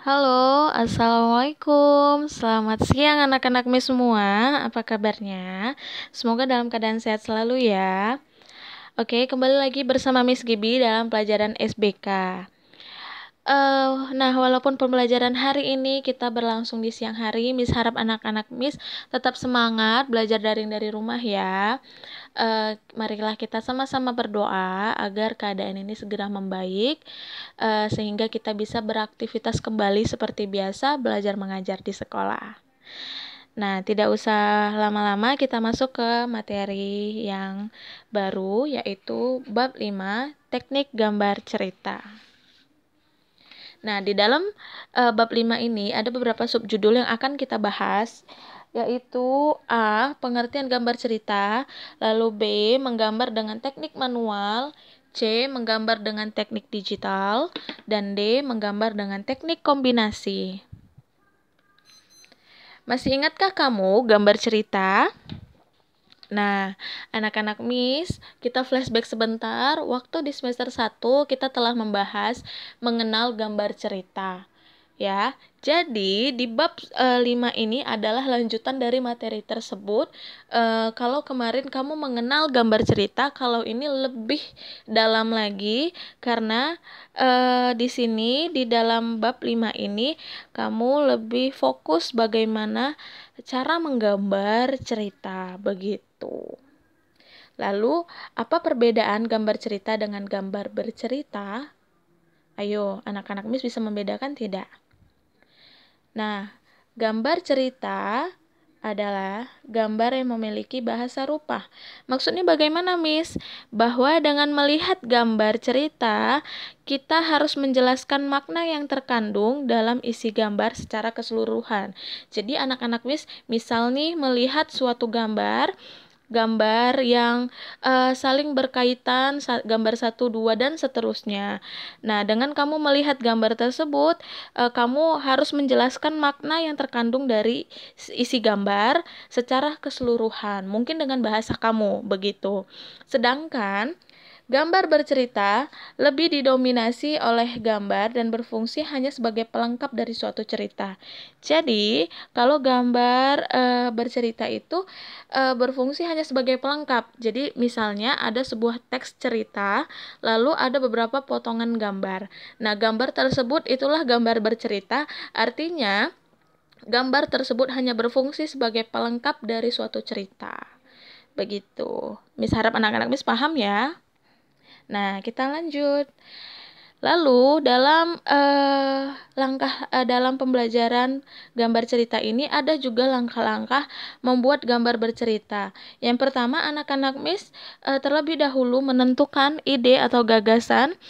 Halo, Assalamualaikum. Selamat siang anak-anak Miss semua. Apa kabarnya? Semoga dalam keadaan sehat selalu ya. Oke, kembali lagi bersama Miss Gibi dalam pelajaran SBK. Nah, walaupun pembelajaran hari ini kita berlangsung di siang hari, Miss harap anak-anak Miss tetap semangat belajar daring dari rumah ya. Marilah kita sama-sama berdoa agar keadaan ini segera membaik, sehingga kita bisa beraktivitas kembali seperti biasa belajar mengajar di sekolah. Nah, tidak usah lama-lama, kita masuk ke materi yang baru, yaitu bab 5, teknik gambar cerita. Nah, di dalam bab 5 ini ada beberapa subjudul yang akan kita bahas, yaitu A. Pengertian gambar cerita, lalu B. Menggambar dengan teknik manual, C. Menggambar dengan teknik digital, dan D. Menggambar dengan teknik kombinasi. Masih ingatkah kamu gambar cerita? Nah, anak-anak Miss, kita flashback sebentar. Waktu di semester 1 kita telah membahas mengenal gambar cerita. Ya, jadi di bab 5 ini adalah lanjutan dari materi tersebut. Kalau kemarin kamu mengenal gambar cerita, kalau ini lebih dalam lagi karena di sini di dalam bab 5 ini kamu lebih fokus bagaimana cara menggambar cerita begitu. Lalu, apa perbedaan gambar cerita dengan gambar bercerita? Ayo, anak-anak Miss bisa membedakan tidak? Nah, gambar cerita adalah gambar yang memiliki bahasa rupa. Maksudnya bagaimana, Miss? Bahwa dengan melihat gambar cerita, kita harus menjelaskan makna yang terkandung dalam isi gambar secara keseluruhan. Jadi anak-anak Miss, misal nih melihat suatu gambar yang saling berkaitan, gambar 1, 2, dan seterusnya. Nah, dengan kamu melihat gambar tersebut, kamu harus menjelaskan makna yang terkandung dari isi gambar secara keseluruhan, mungkin dengan bahasa kamu, begitu. Sedangkan gambar bercerita lebih didominasi oleh gambar dan berfungsi hanya sebagai pelengkap dari suatu cerita. Jadi, kalau gambar bercerita itu berfungsi hanya sebagai pelengkap. Jadi, misalnya ada sebuah teks cerita, lalu ada beberapa potongan gambar. Nah, gambar tersebut itulah gambar bercerita, artinya gambar tersebut hanya berfungsi sebagai pelengkap dari suatu cerita. Begitu. Miss harap anak-anak Miss paham ya. Nah, kita lanjut. Lalu dalam pembelajaran gambar cerita ini ada juga langkah-langkah membuat gambar bercerita. Yang pertama, anak-anak Miss terlebih dahulu menentukan ide atau gagasan.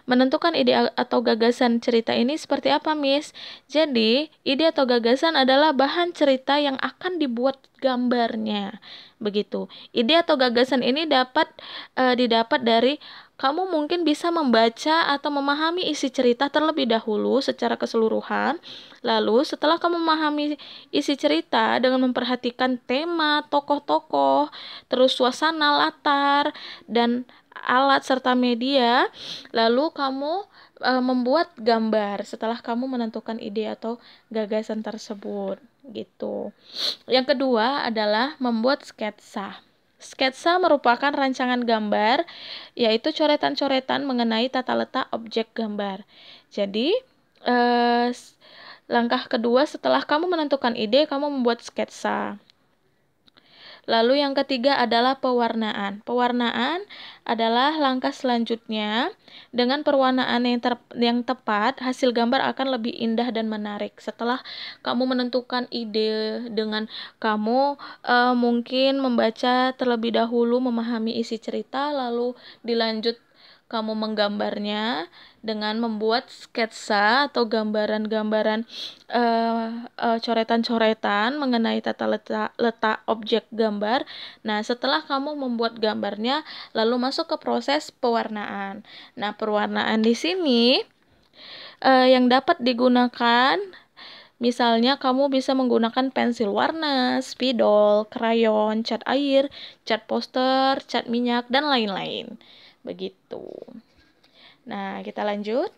Menentukan ide atau gagasan cerita ini seperti apa, Miss? Jadi, ide atau gagasan adalah bahan cerita yang akan dibuat gambarnya. Begitu. Ide atau gagasan ini didapat dari kamu mungkin bisa membaca atau memahami isi cerita terlebih dahulu secara keseluruhan. Lalu, setelah kamu memahami isi cerita dengan memperhatikan tema, tokoh-tokoh, terus suasana, latar, dan alat serta media, lalu kamu membuat gambar setelah kamu menentukan ide atau gagasan tersebut gitu. Yang kedua adalah membuat sketsa. Sketsa merupakan rancangan gambar, yaitu coretan-coretan mengenai tata letak objek gambar. Jadi, langkah kedua setelah kamu menentukan ide, kamu membuat sketsa. Lalu yang ketiga adalah pewarnaan. Pewarnaan adalah langkah selanjutnya. Dengan perwarnaan yang tepat, hasil gambar akan lebih indah dan menarik. Setelah kamu menentukan ide, dengan kamu mungkin membaca terlebih dahulu, memahami isi cerita, lalu dilanjut kamu menggambarnya dengan membuat sketsa atau gambaran-gambaran coretan-coretan mengenai tata letak objek gambar. Nah, setelah kamu membuat gambarnya, lalu masuk ke proses pewarnaan. Nah, pewarnaan di sini yang dapat digunakan, misalnya kamu bisa menggunakan pensil warna, spidol, krayon, cat air, cat poster, cat minyak, dan lain-lain. Begitu. Nah, kita lanjut.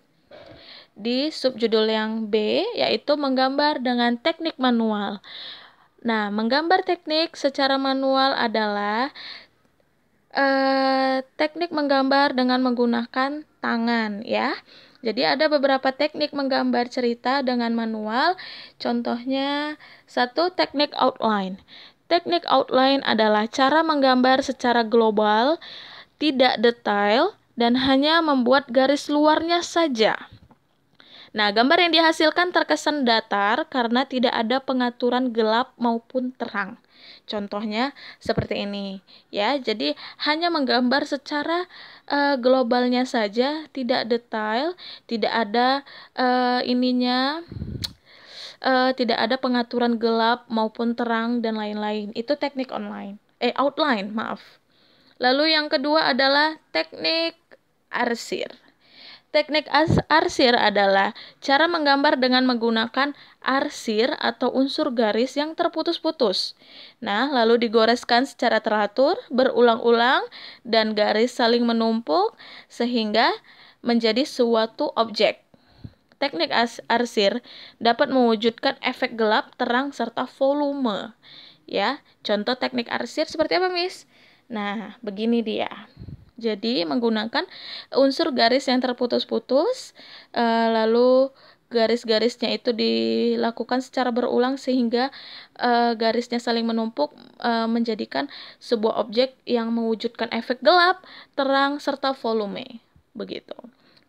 di subjudul yang B, yaitu menggambar dengan teknik manual. Nah, menggambar teknik secara manual adalah teknik menggambar dengan menggunakan tangan, ya. Jadi ada beberapa teknik menggambar cerita dengan manual. Contohnya, satu, teknik outline. Teknik outline adalah cara menggambar secara global, tidak detail, dan hanya membuat garis luarnya saja. Nah, gambar yang dihasilkan terkesan datar karena tidak ada pengaturan gelap maupun terang. Contohnya seperti ini, ya. Jadi hanya menggambar secara globalnya saja, tidak detail, tidak ada tidak ada pengaturan gelap maupun terang dan lain-lain. Itu teknik outline, maaf. Lalu yang kedua adalah teknik arsir. Teknik arsir adalah cara menggambar dengan menggunakan arsir atau unsur garis yang terputus-putus. Nah, lalu digoreskan secara teratur, berulang-ulang, dan garis saling menumpuk sehingga menjadi suatu objek. Teknik arsir dapat mewujudkan efek gelap, terang, serta volume. Ya, contoh teknik arsir seperti apa, Miss? Nah, begini dia. Jadi menggunakan unsur garis yang terputus-putus, lalu garis-garisnya itu dilakukan secara berulang sehingga garisnya saling menumpuk, menjadikan sebuah objek yang mewujudkan efek gelap, terang, serta volume. Begitu.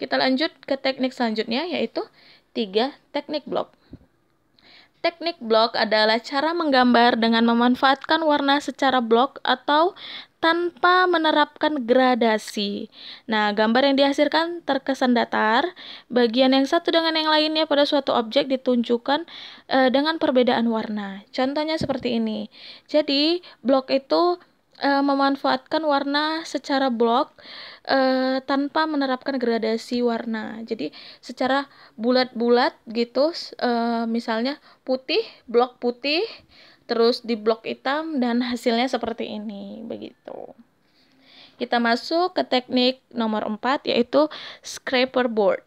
Kita lanjut ke teknik selanjutnya, yaitu 3, teknik blok. Teknik blok adalah cara menggambar dengan memanfaatkan warna secara blok atau tanpa menerapkan gradasi. Nah, gambar yang dihasilkan terkesan datar. Bagian yang satu dengan yang lainnya pada suatu objek ditunjukkan dengan perbedaan warna. Contohnya seperti ini. Jadi, blok itu memanfaatkan warna secara blok tanpa menerapkan gradasi warna. Jadi secara bulat-bulat gitu, misalnya putih, blok putih, terus di blok hitam, dan hasilnya seperti ini, begitu. Kita masuk ke teknik nomor 4, yaitu scraper board.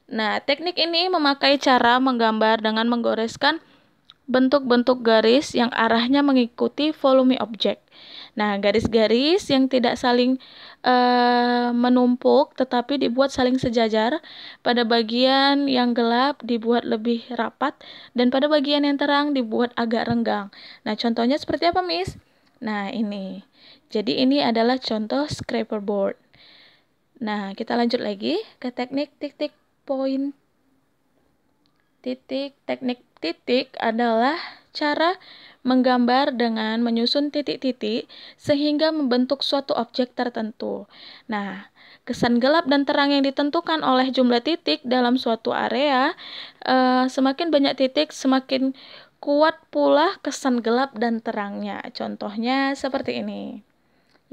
Nah, teknik ini memakai cara menggambar dengan menggoreskan bentuk-bentuk garis yang arahnya mengikuti volume objek. Nah, garis-garis yang tidak saling menumpuk tetapi dibuat saling sejajar, pada bagian yang gelap dibuat lebih rapat, dan pada bagian yang terang dibuat agak renggang. Nah, contohnya seperti apa, Miss? Nah, ini. Jadi ini adalah contoh scraper board. Nah, kita lanjut lagi ke teknik titik point. Teknik titik adalah cara menggambar dengan menyusun titik-titik sehingga membentuk suatu objek tertentu. Nah, kesan gelap dan terang yang ditentukan oleh jumlah titik dalam suatu area, semakin banyak titik, semakin kuat pula kesan gelap dan terangnya. Contohnya seperti ini.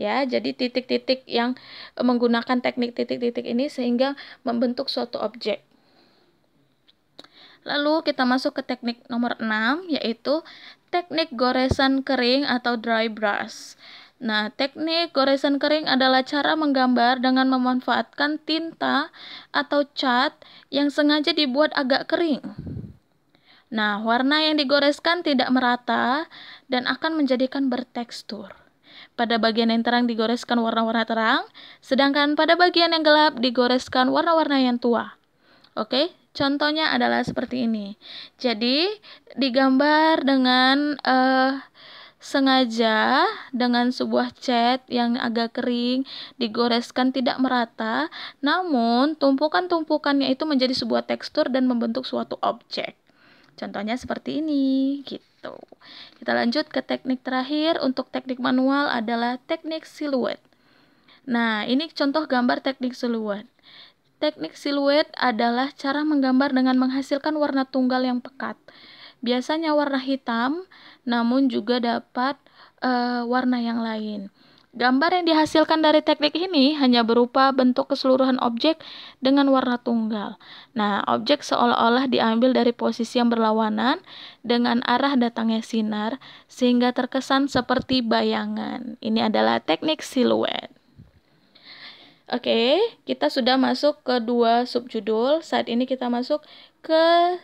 Ya, jadi titik-titik yang menggunakan teknik titik-titik ini sehingga membentuk suatu objek. Lalu kita masuk ke teknik nomor 6, yaitu teknik goresan kering atau dry brush. Nah, teknik goresan kering adalah cara menggambar dengan memanfaatkan tinta atau cat yang sengaja dibuat agak kering. Nah, warna yang digoreskan tidak merata dan akan menjadikan bertekstur. Pada bagian yang terang digoreskan warna-warna terang, sedangkan pada bagian yang gelap digoreskan warna-warna yang tua. Oke, contohnya adalah seperti ini. Jadi, digambar dengan sengaja dengan sebuah cat yang agak kering, digoreskan tidak merata, namun tumpukan-tumpukannya itu menjadi sebuah tekstur dan membentuk suatu objek. Contohnya seperti ini, gitu. Kita lanjut ke teknik terakhir. Untuk teknik manual adalah teknik siluet. Nah, ini contoh gambar teknik siluet. Teknik siluet adalah cara menggambar dengan menghasilkan warna tunggal yang pekat. Biasanya warna hitam, namun juga dapat warna yang lain. Gambar yang dihasilkan dari teknik ini hanya berupa bentuk keseluruhan objek dengan warna tunggal. Nah, objek seolah-olah diambil dari posisi yang berlawanan dengan arah datangnya sinar, sehingga terkesan seperti bayangan. Ini adalah teknik siluet. Oke, kita sudah masuk ke 2 subjudul. Saat ini kita masuk ke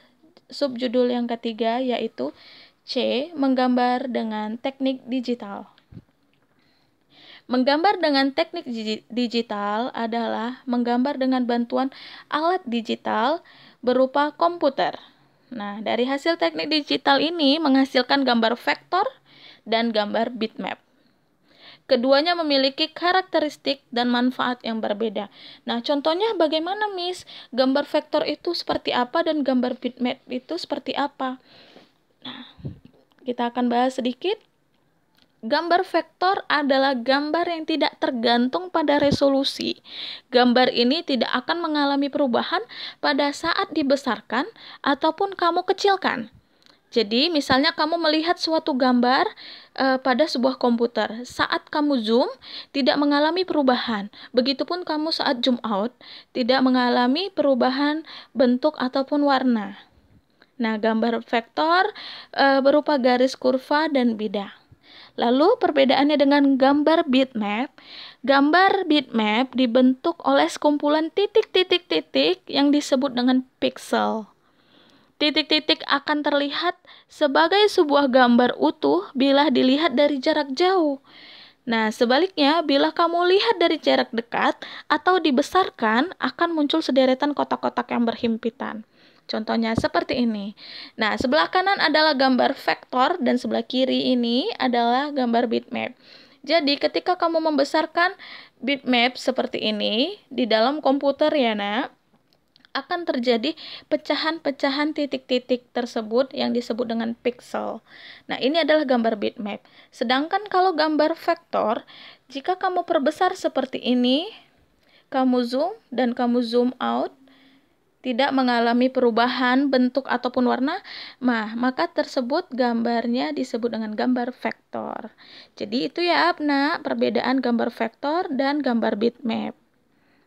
subjudul yang ketiga, yaitu C. Menggambar dengan teknik digital. Menggambar dengan teknik digital adalah menggambar dengan bantuan alat digital berupa komputer. Nah, dari hasil teknik digital ini menghasilkan gambar vektor dan gambar bitmap. Keduanya memiliki karakteristik dan manfaat yang berbeda. Nah, contohnya bagaimana, Miss? Gambar vektor itu seperti apa dan gambar bitmap itu seperti apa? Nah, kita akan bahas sedikit. Gambar vektor adalah gambar yang tidak tergantung pada resolusi. Gambar ini tidak akan mengalami perubahan pada saat dibesarkan ataupun kamu kecilkan. Jadi, misalnya kamu melihat suatu gambar pada sebuah komputer. Saat kamu zoom, tidak mengalami perubahan. Begitupun kamu saat zoom out, tidak mengalami perubahan bentuk ataupun warna. Nah, gambar vektor berupa garis kurva dan bidang. Lalu perbedaannya dengan gambar bitmap. Gambar bitmap dibentuk oleh sekumpulan titik-titik-titik yang disebut dengan pixel. Titik-titik akan terlihat sebagai sebuah gambar utuh bila dilihat dari jarak jauh. Nah, sebaliknya, bila kamu lihat dari jarak dekat atau dibesarkan, akan muncul sederetan kotak-kotak yang berhimpitan. Contohnya seperti ini. Nah, sebelah kanan adalah gambar vektor dan sebelah kiri ini adalah gambar bitmap. Jadi, ketika kamu membesarkan bitmap seperti ini di dalam komputer ya, Nak, akan terjadi pecahan-pecahan titik-titik tersebut yang disebut dengan pixel. Nah, ini adalah gambar bitmap. Sedangkan kalau gambar vektor, jika kamu perbesar seperti ini, kamu zoom dan kamu zoom out, tidak mengalami perubahan bentuk ataupun warna, maka tersebut gambarnya disebut dengan gambar vektor. Jadi itu ya, Abna, perbedaan gambar vektor dan gambar bitmap.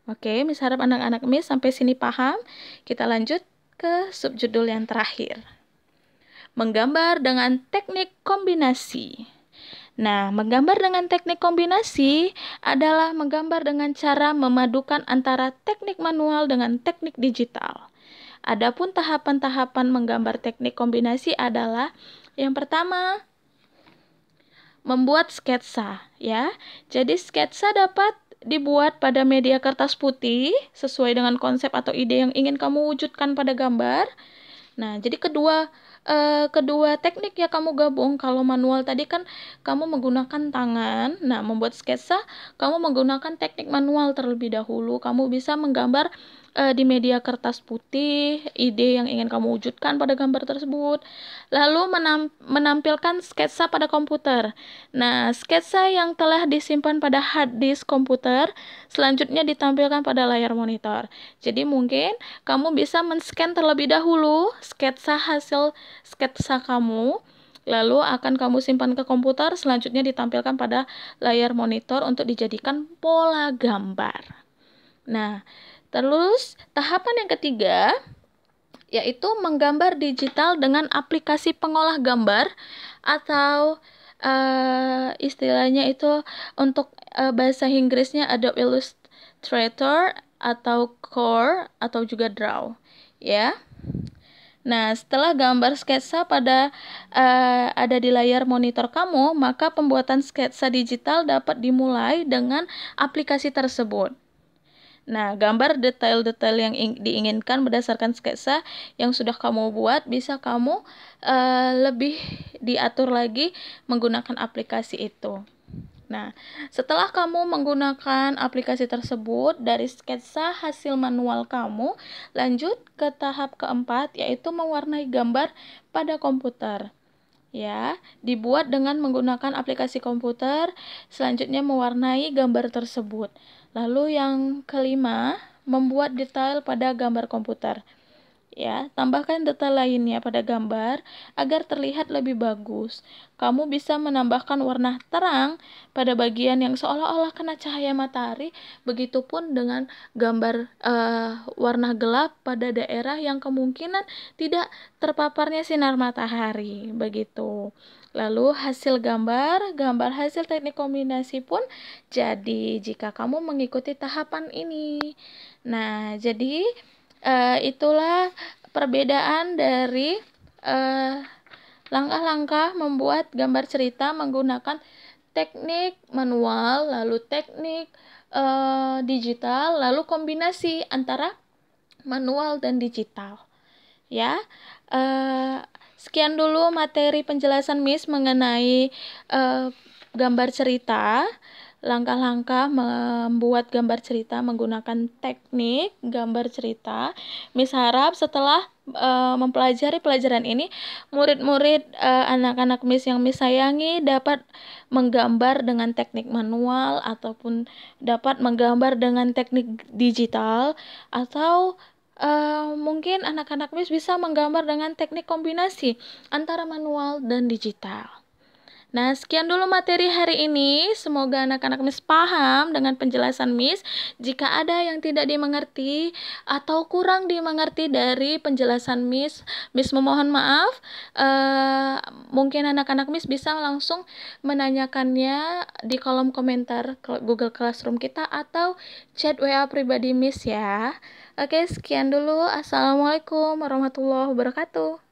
Oke, Miss harap anak-anak Miss sampai sini paham. Kita lanjut ke subjudul yang terakhir. Menggambar dengan teknik kombinasi. Nah, menggambar dengan teknik kombinasi adalah menggambar dengan cara memadukan antara teknik manual dengan teknik digital. Adapun tahapan-tahapan menggambar teknik kombinasi adalah yang pertama, membuat sketsa, ya. Jadi sketsa dapat dibuat pada media kertas putih sesuai dengan konsep atau ide yang ingin kamu wujudkan pada gambar. Nah, jadi kedua teknik ya kamu gabung. Kalau manual tadi kan kamu menggunakan tangan. Nah, membuat sketsa kamu menggunakan teknik manual terlebih dahulu. Kamu bisa menggambar di media kertas putih, ide yang ingin kamu wujudkan pada gambar tersebut. Lalu menampilkan sketsa pada komputer. Nah, sketsa yang telah disimpan pada hard disk komputer selanjutnya ditampilkan pada layar monitor. Jadi mungkin kamu bisa men-scan terlebih dahulu sketsa hasil sketsa kamu, lalu akan kamu simpan ke komputer, selanjutnya ditampilkan pada layar monitor untuk dijadikan pola gambar. Nah, terus tahapan yang ketiga yaitu menggambar digital dengan aplikasi pengolah gambar atau istilahnya itu untuk bahasa Inggrisnya Adobe Illustrator atau Core atau juga Draw, ya. Nah, setelah gambar sketsa ada di layar monitor kamu, maka pembuatan sketsa digital dapat dimulai dengan aplikasi tersebut. Nah, gambar detail-detail yang diinginkan berdasarkan sketsa yang sudah kamu buat bisa kamu lebih diatur lagi menggunakan aplikasi itu. Nah, setelah kamu menggunakan aplikasi tersebut dari sketsa hasil manual kamu, lanjut ke tahap keempat yaitu mewarnai gambar pada komputer. Ya, dibuat dengan menggunakan aplikasi komputer, selanjutnya mewarnai gambar tersebut. Lalu yang kelima, membuat detail pada gambar komputer. Ya, tambahkan detail lainnya pada gambar agar terlihat lebih bagus. Kamu bisa menambahkan warna terang pada bagian yang seolah-olah kena cahaya matahari, begitupun dengan gambar warna gelap pada daerah yang kemungkinan tidak terpaparnya sinar matahari, begitu. Lalu hasil gambar hasil teknik kombinasi pun jadi jika kamu mengikuti tahapan ini. Nah, jadi itulah perbedaan dari langkah-langkah membuat gambar cerita menggunakan teknik manual, lalu teknik digital, lalu kombinasi antara manual dan digital. Ya, sekian dulu materi penjelasan Miss mengenai gambar cerita, langkah-langkah membuat gambar cerita menggunakan teknik gambar cerita. Miss harap setelah mempelajari pelajaran ini, murid-murid anak-anak Miss yang Miss sayangi dapat menggambar dengan teknik manual ataupun dapat menggambar dengan teknik digital, atau mungkin anak-anak Miss bisa menggambar dengan teknik kombinasi antara manual dan digital. Nah, sekian dulu materi hari ini. Semoga anak-anak Miss paham dengan penjelasan Miss. Jika ada yang tidak dimengerti atau kurang dimengerti dari penjelasan Miss, Miss memohon maaf. Mungkin anak-anak Miss bisa langsung menanyakannya di kolom komentar Google Classroom kita atau chat WA pribadi Miss ya. Oke, sekian dulu. Assalamualaikum warahmatullahi wabarakatuh.